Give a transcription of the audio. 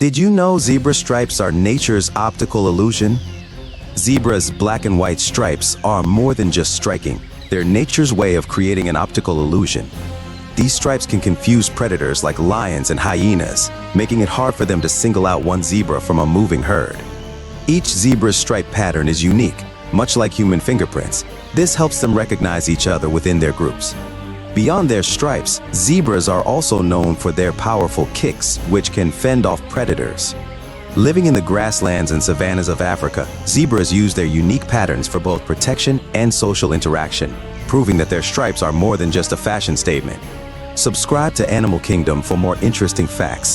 Did you know zebra stripes are nature's optical illusion? Zebra's black and white stripes are more than just striking. They're nature's way of creating an optical illusion. These stripes can confuse predators like lions and hyenas, making it hard for them to single out one zebra from a moving herd. Each zebra's stripe pattern is unique, much like human fingerprints. This helps them recognize each other within their groups. Beyond their stripes, zebras are also known for their powerful kicks, which can fend off predators. Living in the grasslands and savannas of Africa, zebras use their unique patterns for both protection and social interaction, proving that their stripes are more than just a fashion statement. Subscribe to Animal Kingdom for more interesting facts.